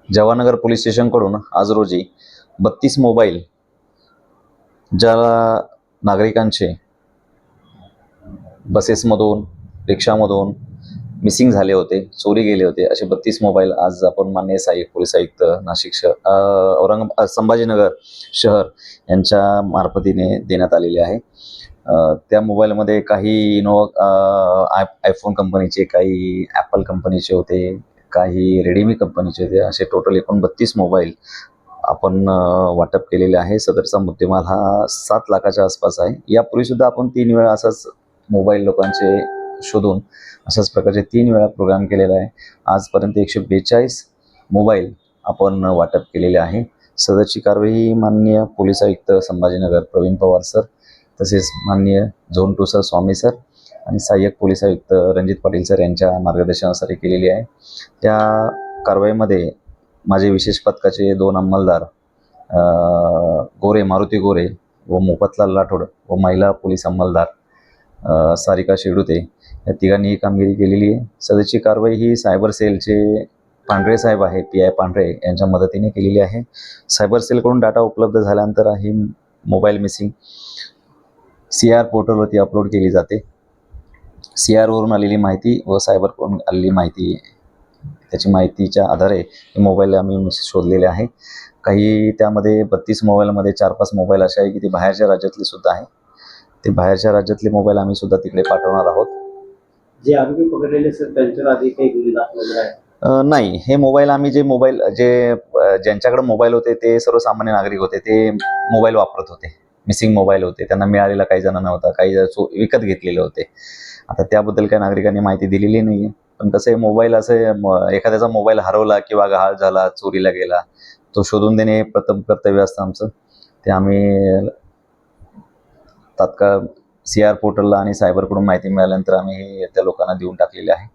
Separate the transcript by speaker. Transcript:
Speaker 1: Jawahar Nagar police स्टेशनकडून आज रोजी 32 mobile ज्या नागरिकांचे बसेसमधून, रिक्षामधून मिसिंग झाले होते, चोरी गेले होते, असे 32 मोबाईल आज आपण माननीय सहाय्यक पोलीस आयुक्त नाशिक शहर संभाजीनगर शहर यांच्या मार्फतीने देण्यात आलेले आहे. त्या मोबाईलमध्ये काही आयफोन कंपनीचे, काही ॲपल कंपनीचे होते, काही रेडमी कंपनीचे होते. असे टोटल एकूण 32 मोबाईल आपण वाटप केलेले आहे. सदरचा मुद्देमाल हा 7 लाखाच्या आसपास आहे. यापूर्वीसुद्धा आपण 3 वेळा असाच मोबाईल लोकांचे शोधून अशाच प्रकारचे 3 वेळा प्रोग्राम केलेला आहे. आजपर्यंत 142 मोबाईल आपण वाटप केलेले आहे. सदरची कारवाई माननीय पोलीस आयुक्त संभाजीनगर प्रवीण पवार सर, तसेच माननीय झोन 2 सर स्वामी सर आणि सहाय्यक पोलीस आयुक्त रणजित पाटील सर यांच्या मार्गदर्शनानुसार केलेली आहे. त्या कारवाईमध्ये माझे विशेष पथकाचे 2 अंमलदार मारुती गोरे व मोफतलाल राठोड व महिला पोलीस अंमलदार सारिका शेडुते या तिघांनी ही कामगिरी केलेली आहे. सदरची कारवाई ही सायबर सेलचे पांढरे साहेब आहे, PI पांढरे यांच्या मदतीने केलेली आहे. सायबर सेलकडून डाटा उपलब्ध झाल्यानंतर ही मोबाईल मिसिंग CR पोर्टलवरती अपलोड केली जाते. CR वरून आलेली माहिती व सायबरकडून आलेली माहिती, त्याची माहितीच्या आधारे हे मोबाईल आम्ही शोधलेले आहे. काही त्यामध्ये 32 मोबाईलमध्ये 4-5 मोबाईल असे आहे की ते बाहेरच्या राज्यातले सुद्धा आहे. ते बाहेरच्या राज्यातले मोबाईल आम्ही सुद्धा तिकडे पाठवणार आहोत.
Speaker 2: जे आरोपी पकडलेले सर त्यांच्यावर आधी काही गुन्हे दाखल वगैरे आहे?
Speaker 1: नाही, हे मोबाईल आम्ही ज्यांच्याकडे मोबाईल होते ते सर्वसामान्य नागरिक होते. ते मोबाईल वापरत होते, मिसिंग मोबाईल होते, त्यांना मिळालेला काही जणांना नव्हता, काही विकत घेतलेले होते. आता त्याबद्दल काही नागरिकांनी माहिती दिलेली नाही आहे. पण कसं आहे, मोबाईल एखाद्याचा मोबाईल हरवला किंवा गहाळ झाला, चोरीला गेला, तो शोधून देणे हे प्रथम कर्तव्य असतं आमचं. ते आम्ही तात्काळ CR पोर्टलला आणि सायबरकडून माहिती मिळाल्यानंतर आम्ही त्या लोकांना देऊन टाकलेले आहे.